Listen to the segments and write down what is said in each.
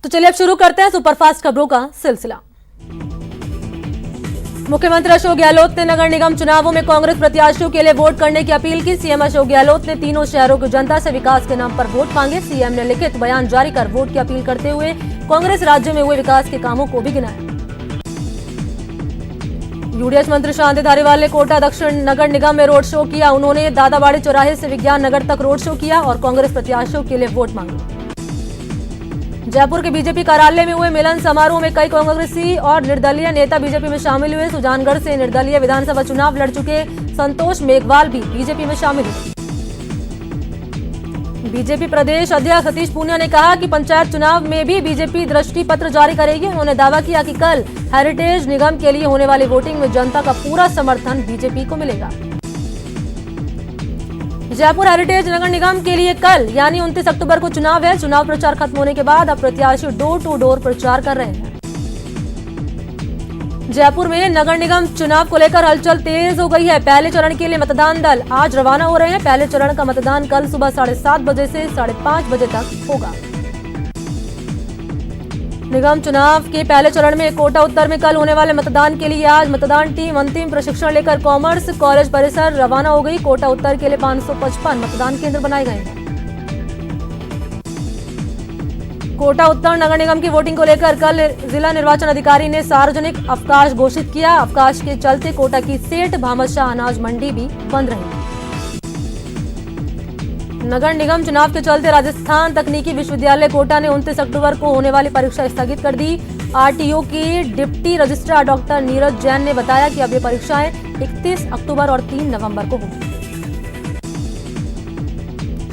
तो चलिए अब शुरू करते हैं सुपरफास्ट खबरों का सिलसिला। मुख्यमंत्री अशोक गहलोत ने नगर निगम चुनावों में कांग्रेस प्रत्याशियों के लिए वोट करने की अपील की। सीएम अशोक गहलोत ने तीनों शहरों की जनता से विकास के नाम पर वोट मांगे। सीएम ने लिखित बयान जारी कर वोट की अपील करते हुए कांग्रेस राज्य में हुए विकास के कामों को भी गिनाया। यूडीएच मंत्री शांति धारीवाल ने कोटा दक्षिण नगर निगम में रोड शो किया। उन्होंने दादाबाड़ी चौराहे से विज्ञान नगर तक रोड शो किया और कांग्रेस प्रत्याशियों के लिए वोट मांगे। जयपुर के बीजेपी कार्यालय में हुए मिलन समारोह में कई कांग्रेसी और निर्दलीय नेता बीजेपी में शामिल हुए। सुजानगढ़ से निर्दलीय विधानसभा चुनाव लड़ चुके संतोष मेघवाल भी बीजेपी में शामिल हुए। बीजेपी प्रदेश अध्यक्ष सतीश पूनिया ने कहा कि पंचायत चुनाव में भी बीजेपी दृष्टि पत्र जारी करेगी। उन्होंने दावा किया कि कल हेरिटेज निगम के लिए होने वाली वोटिंग में जनता का पूरा समर्थन बीजेपी को मिलेगा। जयपुर हेरिटेज नगर निगम के लिए कल यानी 29 अक्टूबर को चुनाव है। चुनाव प्रचार खत्म होने के बाद अब प्रत्याशी डोर टू डोर प्रचार कर रहे हैं। जयपुर में नगर निगम चुनाव को लेकर हलचल तेज हो गई है। पहले चरण के लिए मतदान दल आज रवाना हो रहे हैं। पहले चरण का मतदान कल सुबह 7:30 बजे से 5:30 बजे तक होगा। निगम चुनाव के पहले चरण में कोटा उत्तर में कल होने वाले मतदान के लिए आज मतदान टीम अंतिम प्रशिक्षण लेकर कॉमर्स कॉलेज परिसर रवाना हो गई। कोटा उत्तर के लिए 555 मतदान केंद्र बनाए गए हैं। कोटा उत्तर नगर निगम की वोटिंग को लेकर कल जिला निर्वाचन अधिकारी ने सार्वजनिक अवकाश घोषित किया। अवकाश के चलते कोटा की सेठ भामशाह अनाज मंडी भी बंद रही। नगर निगम चुनाव के चलते राजस्थान तकनीकी विश्वविद्यालय कोटा ने 29 अक्टूबर को होने वाली परीक्षा स्थगित कर दी। आरटीओ के deputy registrar doctor Neeraj Jain ने बताया कि अब ये परीक्षाएं 31 अक्टूबर और 3 नवंबर को होंगी।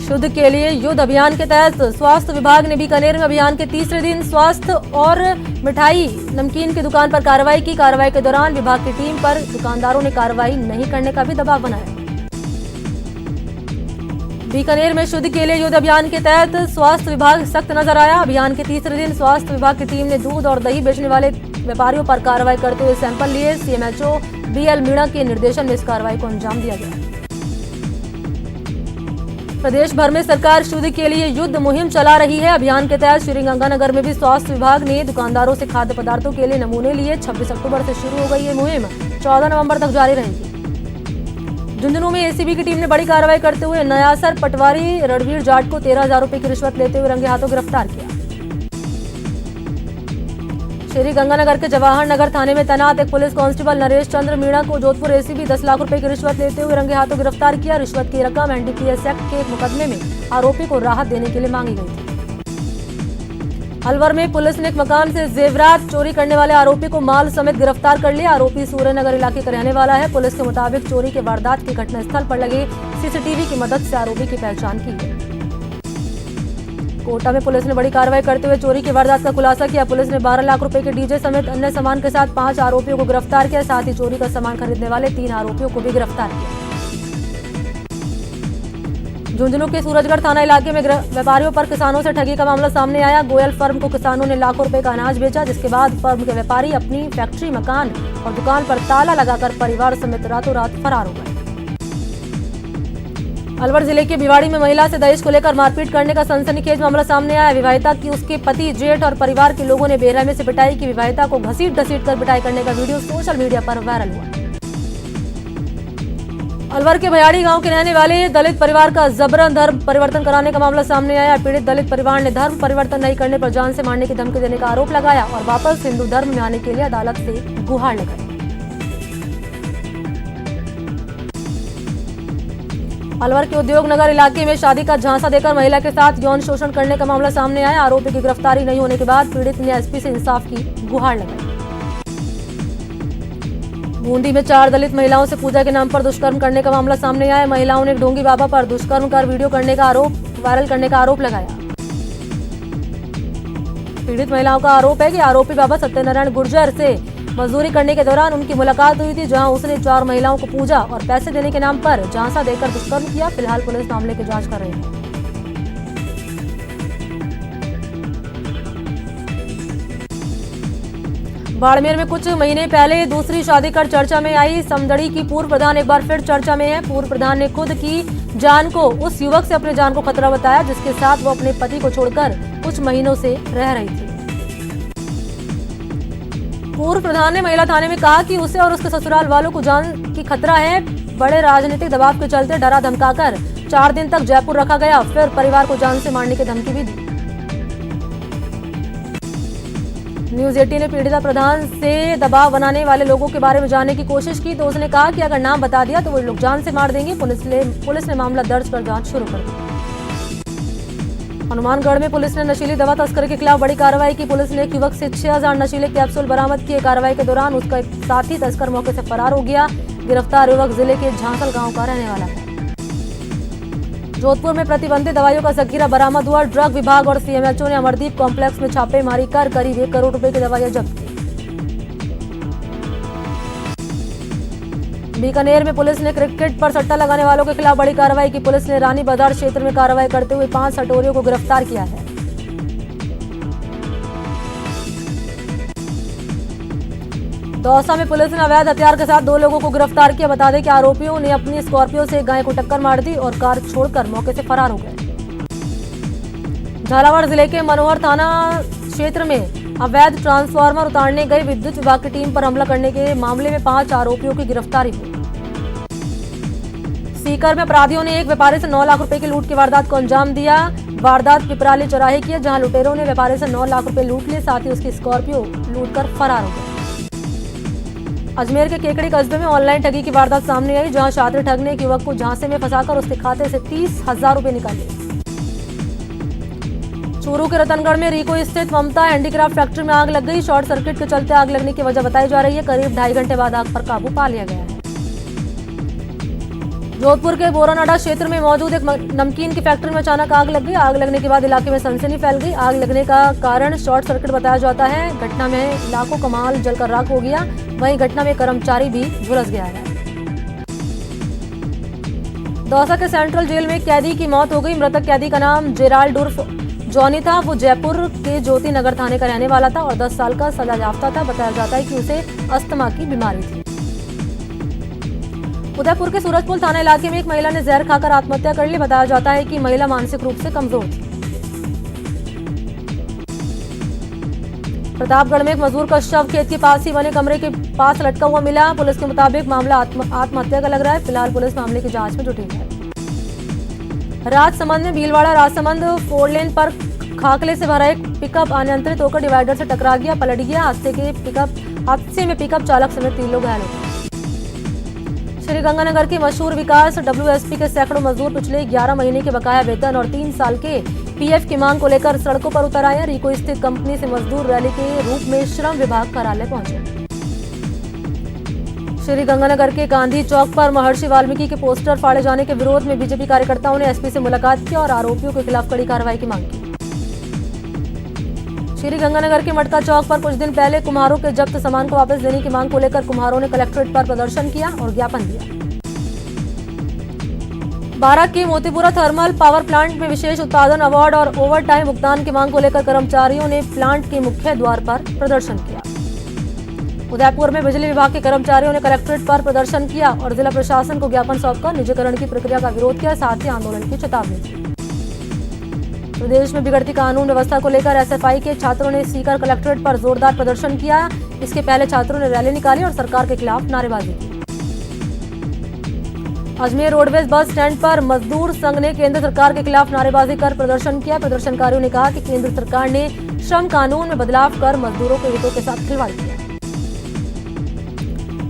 शुद्ध के लिए युद्ध अभियान के तहत स्वास्थ्य विभाग ने बीकानेर में अभियान के तीसरे दिन स्वास्थ्य और मिठाई नमकीन की दुकान पर कार्रवाई की। कार्रवाई के दौरान विभाग की टीम पर दुकानदारों ने कार्रवाई नहीं करने का भी दबाव बनाया। बीकानेर में शुद्ध के लिए युद्ध अभियान के तहत स्वास्थ्य विभाग सख्त नजर आया। अभियान के तीसरे दिन स्वास्थ्य विभाग की टीम ने दूध और दही बेचने वाले व्यापारियों पर कार्रवाई करते हुए सैंपल लिए। सीएमएचओ बीएल मीणा के निर्देशन में इस कार्रवाई को अंजाम दिया गया। प्रदेश भर में सरकार शुद्ध के लिए युद्ध मुहिम चला रही है। अभियान के तहत श्रीगंगानगर में भी स्वास्थ्य विभाग ने दुकानदारों से खाद्य पदार्थों के लिए नमूने लिए। 26 अक्टूबर से शुरू हो गई ये मुहिम 14 नवंबर तक जारी रहेगी। झुंझुनू में एसीबी की टीम ने बड़ी कार्रवाई करते हुए नयासर पटवारी रणवीर जाट को 13,000 रुपए की रिश्वत लेते हुए रंगे हाथों गिरफ्तार किया। श्री गंगानगर के जवाहर नगर थाने में तैनात एक पुलिस कांस्टेबल नरेश चंद्र मीणा को जोधपुर एसीबी 10 लाख रुपए की रिश्वत लेते हुए रंगे हाथों गिरफ्तार किया। रिश्वत की रकम एनडीपीएस एक्ट के एक मुकदमे में आरोपी को राहत देने के लिए मांगी गई थी। अलवर में पुलिस ने एक मकान से जेवरात चोरी करने वाले आरोपी को माल समेत गिरफ्तार कर लिया। आरोपी सूर्यनगर इलाके का रहने वाला है। पुलिस के मुताबिक चोरी के वारदात की घटनास्थल पर लगे सीसीटीवी की मदद से आरोपी की पहचान की गई। कोटा में पुलिस ने बड़ी कार्रवाई करते हुए चोरी की वारदात का खुलासा किया। पुलिस ने 12 लाख रुपए के डीजे समेत अन्य सामान के साथ 5 आरोपियों को गिरफ्तार किया। साथ ही चोरी का सामान खरीदने वाले 3 आरोपियों को भी गिरफ्तार किया। झुंझुनू के सूरजगढ़ थाना इलाके में व्यापारियों पर किसानों से ठगी का मामला सामने आया। गोयल फर्म को किसानों ने लाखों रुपए का अनाज बेचा, जिसके बाद फर्म के व्यापारी अपनी फैक्ट्री, मकान और दुकान पर ताला लगाकर परिवार समेत रातों रात फरार हो गए। अलवर जिले के भिवाड़ी में महिला से दहेज को लेकर मारपीट करने का सनसनीखेज मामला सामने आया। विवाहिता की उसके पति, जेठ और परिवार के लोगों ने बेरहमी से पिटाई की। विवाहिता को घसीट कर पिटाई करने का वीडियो सोशल मीडिया पर वायरल हुआ। अलवर के भयाड़ी गांव के रहने वाले दलित परिवार का जबरन धर्म परिवर्तन कराने का मामला सामने आया। पीड़ित दलित परिवार ने धर्म परिवर्तन नहीं करने पर जान से मारने की धमकी देने का आरोप लगाया और वापस हिंदू धर्म में आने के लिए अदालत से गुहार लगाई। अलवर के उद्योग नगर इलाके में शादी का झांसा देकर महिला के साथ यौन शोषण करने का मामला सामने आया। आरोपी की गिरफ्तारी नहीं होने के बाद पीड़ित ने एसपी से इंसाफ की गुहार लगाई। बूंदी में 4 दलित महिलाओं से पूजा के नाम पर दुष्कर्म करने का मामला सामने आया। महिलाओं ने ढोंगी बाबा पर दुष्कर्म कर वीडियो करने का वायरल करने का आरोप लगाया। पीड़ित महिलाओं का आरोप है कि आरोपी बाबा सत्यनारायण गुर्जर से मजदूरी करने के दौरान उनकी मुलाकात हुई थी, जहां उसने 4 महिलाओं को पूजा और पैसे देने के नाम पर झांसा देकर दुष्कर्म किया। फिलहाल पुलिस मामले की जांच कर रही है। बाड़मेर में कुछ महीने पहले दूसरी शादी कर चर्चा में आई समदड़ी की पूर्व प्रधान एक बार फिर चर्चा में है। पूर्व प्रधान ने खुद की जान को उस युवक से अपनी जान को खतरा बताया, जिसके साथ वो अपने पति को छोड़कर कुछ महीनों से रह रही थी। पूर्व प्रधान ने महिला थाने में कहा कि उसे और उसके ससुराल वालों को जान की खतरा है। बड़े राजनीतिक दबाव के चलते डरा धमकाकर 4 दिन तक जयपुर रखा गया, फिर परिवार को जान से मारने की धमकी भी दी। न्यूज 18 ने पीड़िता प्रधान से दबाव बनाने वाले लोगों के बारे में जानने की कोशिश की तो उसने कहा कि अगर नाम बता दिया तो वो लोग जान से मार देंगे। पुलिस ने मामला दर्ज कर जांच शुरू कर दी। हनुमानगढ़ में पुलिस ने नशीली दवा तस्करी के खिलाफ बड़ी कार्रवाई की। पुलिस ने एक युवक से 6000 नशीले कैप्सूल बरामद किए। कार्रवाई के दौरान उसका एक साथी तस्कर मौके से फरार हो गया। गिरफ्तार युवक जिले के झांसल गांव का रहने वाला है। जोधपुर में प्रतिबंधित दवाइयों का जखीरा बरामद हुआ। ड्रग विभाग और सीएमएचओ ने अमरदीप कॉम्प्लेक्स में छापेमारी कर करीब 1 करोड़ रुपए की दवाइयां जब्त की। बीकानेर में पुलिस ने क्रिकेट पर सट्टा लगाने वालों के खिलाफ बड़ी कार्रवाई की। पुलिस ने रानी बाजार क्षेत्र में कार्रवाई करते हुए 5 सटोरियों को गिरफ्तार किया है। दौसा में पुलिस ने अवैध हथियार के साथ 2 लोगों को गिरफ्तार किया। बता दें कि आरोपियों ने अपनी स्कॉर्पियो से गाय को टक्कर मार दी और कार छोड़कर मौके से फरार हो गए। झालावाड़ जिले के मनोहर थाना क्षेत्र में अवैध ट्रांसफार्मर उतारने गई विद्युत विभाग की टीम पर हमला करने के मामले में 5 आरोपियों की गिरफ्तारी हुई। सीकर में अपराधियों ने एक व्यापारी से 9 लाख रुपए की लूट की वारदात को अंजाम दिया। वारदात पिपराली चौराहे की है, जहां लुटेरों ने व्यापारी से 9 लाख रुपए लूट लिए, साथ ही उसकी स्कॉर्पियो लूटकर फरार हो गए। अजमेर के केकड़ी कस्बे में ऑनलाइन ठगी की वारदात सामने आई, जहां छात्र ठग ने एक युवक को झांसे में फंसाकर उसके खाते से 30,000 रुपए निकाले। चूरू के रतनगढ़ में रीको स्थित ममता हैंडीक्राफ्ट फैक्ट्री में आग लग गई। शॉर्ट सर्किट के चलते आग लगने की वजह बताई जा रही है। करीब 2.5 घंटे बाद आग पर काबू पा लिया गया है। जोधपुर के बोरानाडा क्षेत्र में मौजूद एक नमकीन की फैक्ट्री में अचानक आग लग गई। आग लगने के बाद इलाके में सनसनी फैल गई। आग लगने का कारण शॉर्ट सर्किट बताया जाता है। घटना में लाखों का माल जलकर राख हो गया। वहीं घटना में कर्मचारी भी झुलस गया है। दौसा के सेंट्रल जेल में कैदी की मौत हो गई। मृतक कैदी का नाम जेराल्ड उर्फ जॉनी था। वो जयपुर के ज्योति नगर थाने का रहने वाला था और 10 साल का सजा याफ्ता था। बताया जाता है कि उसे अस्थमा की बीमारी थी। उदयपुर के सूरजपुर थाना इलाके में एक महिला ने जहर खाकर आत्महत्या कर ली। बताया जाता है कि महिला मानसिक रूप से कमजोर थी। प्रतापगढ़ में एक मजदूर का शव खेत के पास ही बने कमरे के पास लटका हुआ मिला। पुलिस के मुताबिक मामला आत्महत्या का लग रहा है। फिलहाल पुलिस मामले की जांच में जुटी है। राजसमंद में भीलवाड़ा राजसमंद 4 लेन पर खाकले से भरा एक पिकअप अनियंत्रित होकर डिवाइडर से टकरा गया, पलट गया। हादसे में पिकअप चालक समेत 3 लोग घायल हो गए। श्रीगंगानगर के मशहूर विकास WSP के सैकड़ों मजदूर पिछले 11 महीने के बकाया वेतन और 3 साल के PF की मांग को लेकर सड़कों पर उतर आए। रीको स्थित कंपनी से मजदूर रैली के रूप में श्रम विभाग कार्यालय पहुंचे। श्रीगंगानगर के गांधी चौक पर महर्षि वाल्मीकि के पोस्टर फाड़े जाने के विरोध में बीजेपी कार्यकर्ताओं ने SP से मुलाकात की और आरोपियों के खिलाफ कड़ी कार्रवाई की मांग की। श्रीगंगानगर के मटका चौक पर कुछ दिन पहले कुम्हारों के जब्त सामान को वापस देने की मांग को लेकर कुम्हारों ने कलेक्ट्रेट पर प्रदर्शन किया और ज्ञापन दिया। बारां के मोतीपुरा थर्मल पावर प्लांट में विशेष उत्पादन अवार्ड और ओवर टाइम भुगतान की मांग को लेकर कर्मचारियों ने प्लांट के मुख्य द्वार पर प्रदर्शन किया। उदयपुर में बिजली विभाग के कर्मचारियों ने कलेक्ट्रेट पर प्रदर्शन किया और जिला प्रशासन को ज्ञापन सौंपकर निजीकरण की प्रक्रिया का विरोध किया, साथ ही आंदोलन की चेतावनी दी। प्रदेश में बिगड़ती कानून व्यवस्था को लेकर SFI के छात्रों ने सीकर कलेक्ट्रेट पर जोरदार प्रदर्शन किया। इसके पहले छात्रों ने रैली निकाली और सरकार के खिलाफ नारेबाजी की। अजमेर रोडवेज बस स्टैंड पर मजदूर संघ ने केंद्र सरकार के खिलाफ नारेबाजी कर प्रदर्शन किया। प्रदर्शनकारियों ने कहा कि केंद्र सरकार ने श्रम कानून में बदलाव कर मजदूरों के हितों के साथ खिलवाड़ किया।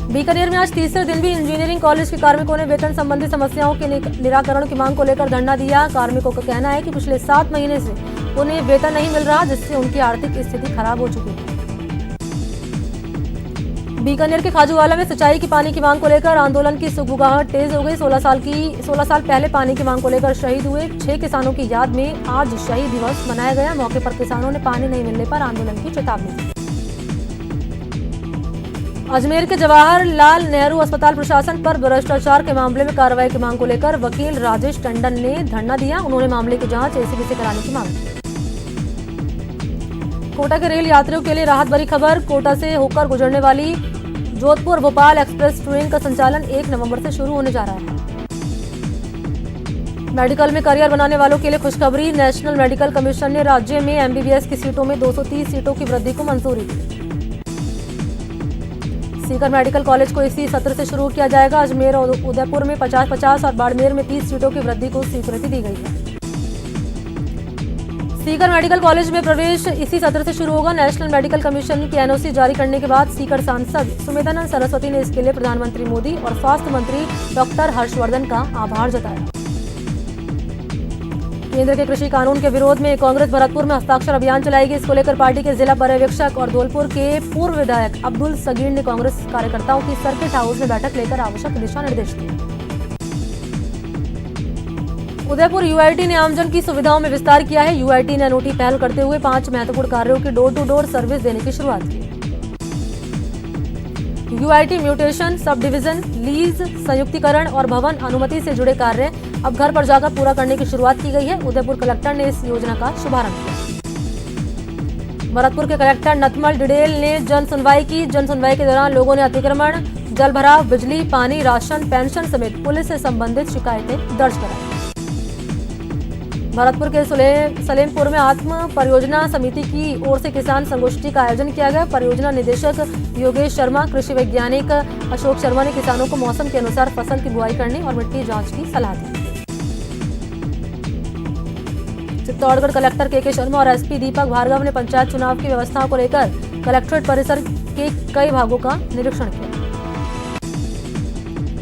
बीकानेर में आज तीसरे दिन भी इंजीनियरिंग कॉलेज के कार्मिकों ने वेतन संबंधी समस्याओं के निराकरण की मांग को लेकर धरना दिया। कार्मिकों का कहना है कि पिछले 7 महीने से उन्हें वेतन नहीं मिल रहा, जिससे उनकी आर्थिक स्थिति खराब हो चुकी है। बीकानेर के खाजूवाला में सिंचाई की पानी की मांग को लेकर आंदोलन की सुगबुगाहट तेज हो गई। 16 साल पहले पानी की मांग को लेकर शहीद हुए 6 किसानों की याद में आज शहीद दिवस मनाया गया। मौके पर किसानों ने पानी नहीं मिलने पर आंदोलन की चेतावनी दी। अजमेर के जवाहरलाल नेहरू अस्पताल प्रशासन पर भ्रष्टाचार के मामले में कार्रवाई की मांग को लेकर वकील राजेश टंडन ने धरना दिया। उन्होंने मामले की जांच ACB से कराने की मांग की। कोटा के रेल यात्रियों के लिए राहत भरी खबर। कोटा से होकर गुजरने वाली जोधपुर भोपाल एक्सप्रेस ट्रेन का संचालन 1 नवंबर से शुरू होने जा रहा है। मेडिकल में करियर बनाने वालों के लिए खुशखबरी। नेशनल मेडिकल कमीशन ने राज्य में MBBS की सीटों में 230 सीटों की वृद्धि को मंजूरी दी। सीकर मेडिकल कॉलेज को इसी सत्र से शुरू किया जाएगा। अजमेर और उदयपुर में 50-50 और बाड़मेर में 30 सीटों की वृद्धि को स्वीकृति दी गई है। सीकर मेडिकल कॉलेज में प्रवेश इसी सत्र से शुरू होगा। नेशनल मेडिकल कमीशन की एनओसी जारी करने के बाद सीकर सांसद सुमेधानंद सरस्वती ने इसके लिए प्रधानमंत्री मोदी और स्वास्थ्य मंत्री डॉक्टर हर्षवर्धन का आभार जताया। केंद्र के कृषि कानून के विरोध में कांग्रेस भरतपुर में हस्ताक्षर अभियान चलाएगी। इसको लेकर पार्टी के जिला पर्यवेक्षक और धौलपुर के पूर्व विधायक अब्दुल सगीर ने कांग्रेस कार्यकर्ताओं की सर्किट हाउस में बैठक लेकर आवश्यक दिशा निर्देश दिए। उदयपुर यूआईटी ने आमजन की सुविधाओं में विस्तार किया है। यूआईटी ने अनूठी पहल करते हुए 5 महत्वपूर्ण कार्यों की डोर टू डोर सर्विस देने की शुरुआत की। UIT mutation, sub division, lease, संयुक्तिकरण और भवन अनुमति से जुड़े कार्य अब घर पर जाकर पूरा करने की शुरुआत की गई है। उदयपुर कलेक्टर ने इस योजना का शुभारंभ किया। भरतपुर के कलेक्टर नथमल डिडेल ने जन सुनवाई की। जन सुनवाई के दौरान लोगों ने अतिक्रमण, जल भराव, बिजली, पानी, राशन, पेंशन समेत पुलिस से संबंधित शिकायतें दर्ज कराई। भरतपुर के सलेमपुर में आत्म परियोजना समिति की ओर से किसान संगोष्ठी का आयोजन किया गया। परियोजना निदेशक योगेश शर्मा, कृषि वैज्ञानिक अशोक शर्मा ने किसानों को मौसम के अनुसार फसल की बुआई करने और मिट्टी जांच की सलाह दी। चित्तौड़गढ़ कलेक्टर के शर्मा और एसपी दीपक भार्गव ने पंचायत चुनाव की व्यवस्थाओं को लेकर कलेक्ट्रेट परिसर के कई भागों का निरीक्षण किया।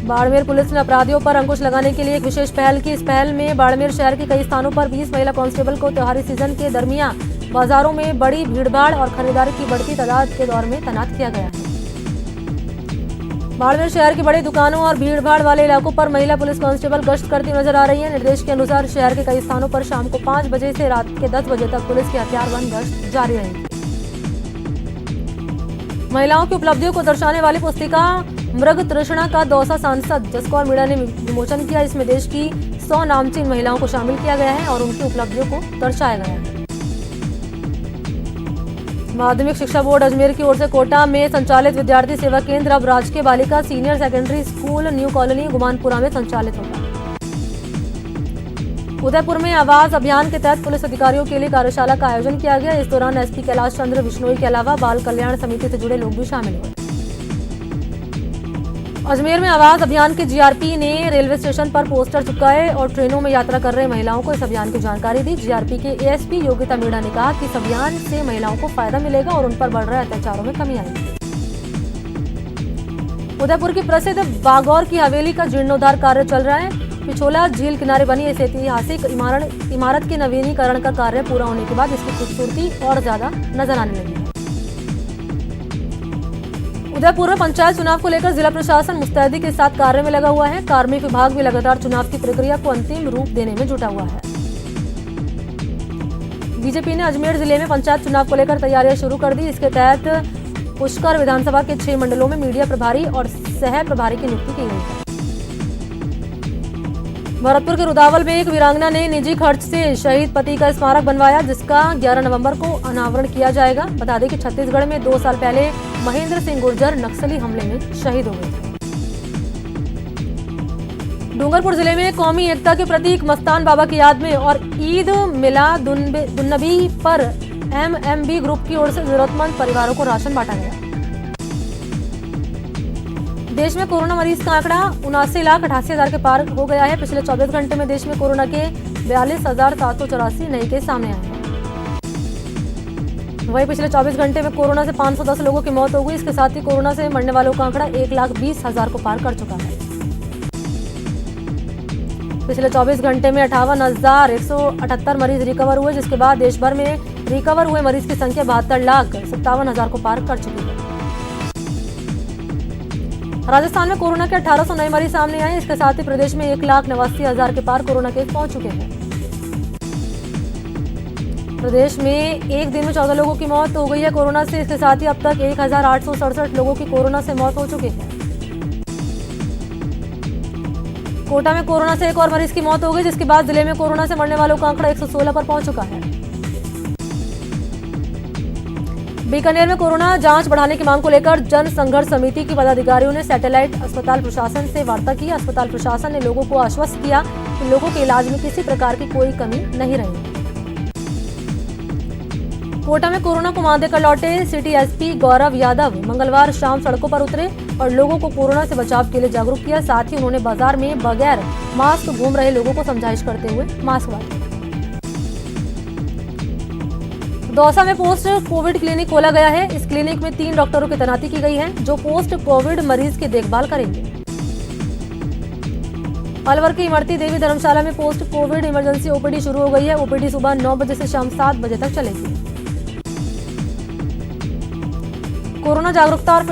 बाड़मेर पुलिस ने अपराधियों पर अंकुश लगाने के लिए एक विशेष पहल की। इस पहल में बाड़मेर शहर के कई स्थानों पर 20 महिला कांस्टेबल को त्योहारी सीजन के दरमियान बाजारों में बड़ी भीड़भाड़ और खरीदारी की बढ़ती तादाद के दौर में तैनात किया गया है। बाड़मेर शहर की बड़ी दुकानों और भीड़भाड़ वाले इलाकों पर महिला पुलिस कांस्टेबल गश्त करती नजर आ रही है। निर्देश के अनुसार शहर के कई स्थानों पर शाम को 5 बजे से रात के 10 बजे तक पुलिस की हथियारबंद गश्त जारी रहेगी। महिलाओं की उपलब्धियों को दर्शाने वाली पुस्तिका मृग तृष्णा का दौसा सांसद जसकौर मीणा ने विमोचन किया। इसमें देश की 100 नामचीन महिलाओं को शामिल किया गया है और उनकी उपलब्धियों को दर्शाया गया है। माध्यमिक शिक्षा बोर्ड अजमेर की ओर से कोटा में संचालित विद्यार्थी सेवा केंद्र अब राजकीय बालिका senior secondary school new colony Gumanpura में संचालित होगा। उदयपुर में आवाज अभियान के तहत पुलिस अधिकारियों के लिए कार्यशाला का आयोजन किया गया। इस दौरान एसपी कैलाश चंद्र बिश्नोई के अलावा बाल कल्याण समिति से जुड़े लोग भी शामिल हुए। अजमेर में आवाज अभियान के जीआरपी ने रेलवे स्टेशन पर पोस्टर चिपकाए और ट्रेनों में यात्रा कर रहे महिलाओं को इस अभियान की जानकारी दी। जीआरपी के एएसपी योगिता मीणा ने कहा कि इस अभियान से महिलाओं को फायदा मिलेगा और उन पर बढ़ रहे अत्याचारों में कमी आएगी। उदयपुर की प्रसिद्ध बागौर की हवेली का जीर्णोद्धार कार्य चल रहा है। पिछोला झील किनारे बनी इस ऐतिहासिक इमारत के नवीनीकरण का कार्य पूरा होने के बाद इसकी खूबसूरती और ज्यादा नजर आने लगी है। उदयपुर में पंचायत चुनाव को लेकर जिला प्रशासन मुस्तैदी के साथ कार्य में लगा हुआ है। कार्मिक विभाग भी लगातार चुनाव की प्रक्रिया को अंतिम रूप देने में जुटा हुआ है। बीजेपी ने अजमेर जिले में पंचायत चुनाव को लेकर तैयारियां शुरू कर दी। इसके तहत पुष्कर विधानसभा के 6 मंडलों में मीडिया प्रभारी और सह प्रभारी की नियुक्ति की गई है। भरतपुर के रुदावल में एक वीरांगना ने निजी खर्च से शहीद पति का स्मारक बनवाया, जिसका 11 नवंबर को अनावरण किया जाएगा। बता दें कि छत्तीसगढ़ में 2 साल पहले महेंद्र सिंह गुर्जर नक्सली हमले में शहीद हो गए थे। डूंगरपुर जिले में कौमी एकता के प्रतीक मस्तान बाबा की याद में और ईद मिलादुन्नबी पर एमएमबी ग्रुप की ओर से जरूरतमंद परिवारों को राशन बांटा गया। देश में कोरोना मरीज का आंकड़ा 79,88,000 के पार हो गया है। पिछले 24 घंटे में देश में कोरोना के 42,784 नए केस सामने आए हैं। वहीं पिछले 24 घंटे में कोरोना से 510 लोगों की मौत हो गई। इसके साथ ही कोरोना से मरने वालों का आंकड़ा 1,20,000 को पार कर चुका है। पिछले 24 घंटे में 58,178 मरीज रिकवर हुए, जिसके बाद देश भर में रिकवर हुए मरीज की संख्या 72,57,000 को पार कर चुकी है। राजस्थान में कोरोना के 1800 नए मरीज सामने आए। इसके साथ ही प्रदेश में 1,89,000 के पार कोरोना केस पहुंच चुके हैं। प्रदेश में एक दिन में 14 लोगों की मौत हो गई है कोरोना से। इसके साथ ही अब तक 1,867 लोगों की कोरोना से मौत हो चुकी है। कोटा में कोरोना से एक और मरीज की मौत हो गई, जिसके बाद जिले में कोरोना से मरने वालों का आंकड़ा 116 पर पहुंच चुका है। बीकानेर में कोरोना जांच बढ़ाने की मांग को लेकर जन संघर्ष समिति की पदाधिकारियों ने सैटेलाइट अस्पताल प्रशासन से वार्ता की। अस्पताल प्रशासन ने लोगों को आश्वस्त किया कि लोगों के इलाज में किसी प्रकार की कोई कमी नहीं रहेगी। कोटा में कोरोना को मात देकर लौटे सिटी एसपी गौरव यादव मंगलवार शाम सड़कों पर उतरे और लोगों को कोरोना से बचाव के लिए जागरूक किया। साथ ही उन्होंने बाजार में बगैर मास्क घूम रहे लोगों को समझाइश करते हुए मास्क बांटे। दौसा में पोस्ट कोविड क्लिनिक खोला गया है। इस क्लिनिक में 3 डॉक्टरों की तैनाती की गई है जो पोस्ट कोविड मरीज की देखभाल करेंगे। अलवर की इमरती देवी धर्मशाला में पोस्ट कोविड इमरजेंसी ओपीडी शुरू हो गई है। ओपीडी सुबह 9 बजे से शाम 7 बजे तक चलेगी। कोरोना जागरूकता और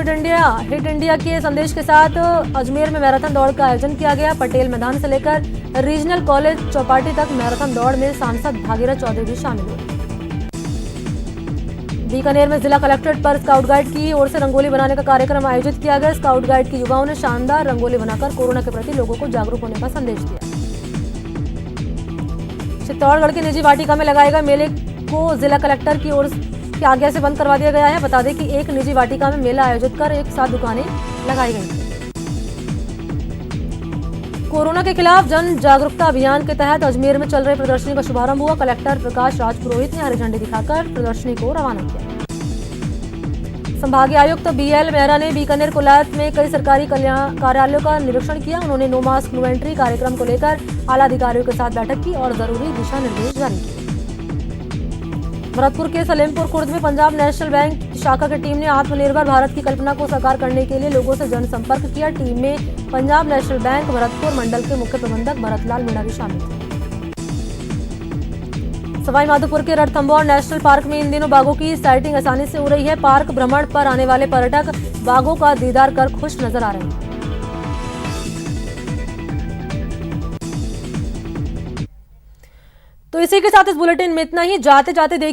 हिट इंडिया के संदेश के साथ अजमेर में मैराथन दौड़ का आयोजन किया गया। पटेल मैदान से लेकर रीजनल कॉलेज चौपाटी तक मैराथन दौड़ में सांसद भागीरथ चौधरी भी शामिल हुए। बीकानेर में जिला कलेक्ट्रेट पर स्काउट गाइड की ओर से रंगोली बनाने का कार्यक्रम आयोजित किया गया। स्काउट गाइड के युवाओं ने शानदार रंगोली बनाकर कोरोना के प्रति लोगों को जागरूक होने का संदेश दिया। चित्तौड़गढ़ की निजी वाटिका में लगाए गए मेले को जिला कलेक्टर की ओर की आज्ञा से बंद करवा दिया गया है। बता दें कि एक निजी वाटिका में मेला आयोजित कर एक साथ दुकानें लगाई गई थी। कोरोना के खिलाफ जन जागरूकता अभियान के तहत अजमेर में चल रहे प्रदर्शनी का शुभारंभ हुआ। कलेक्टर प्रकाश राज पुरोहित ने हरी झंडी दिखाकर प्रदर्शनी को रवाना किया। संभागीय आयुक्त बीएल मेहरा ने बीकानेर कोलायत में कई सरकारी कार्यालयों का निरीक्षण किया। उन्होंने नो मास्क नो एंट्री कार्यक्रम को लेकर आला अधिकारियों के साथ बैठक की और जरूरी दिशा निर्देश जारी किए। भरतपुर के सलेमपुर खुर्द में पंजाब नेशनल बैंक शाखा की टीम ने आत्मनिर्भर भारत की कल्पना को साकार करने के लिए लोगों से जनसंपर्क किया। टीम में पंजाब नेशनल बैंक भरतपुर मंडल के मुख्य प्रबंधक भरतलाल मीणा भी शामिल थे। सवाई माधोपुर के रणथंभौर नेशनल पार्क में इन दिनों बाघों की साइटिंग आसानी से हो रही है। पार्क भ्रमण पर आने वाले पर्यटक बाघों का दीदार कर खुश नजर आ रहे हैं। तो इसी के साथ इस बुलेटिन में इतना ही। जाते जाते देखिए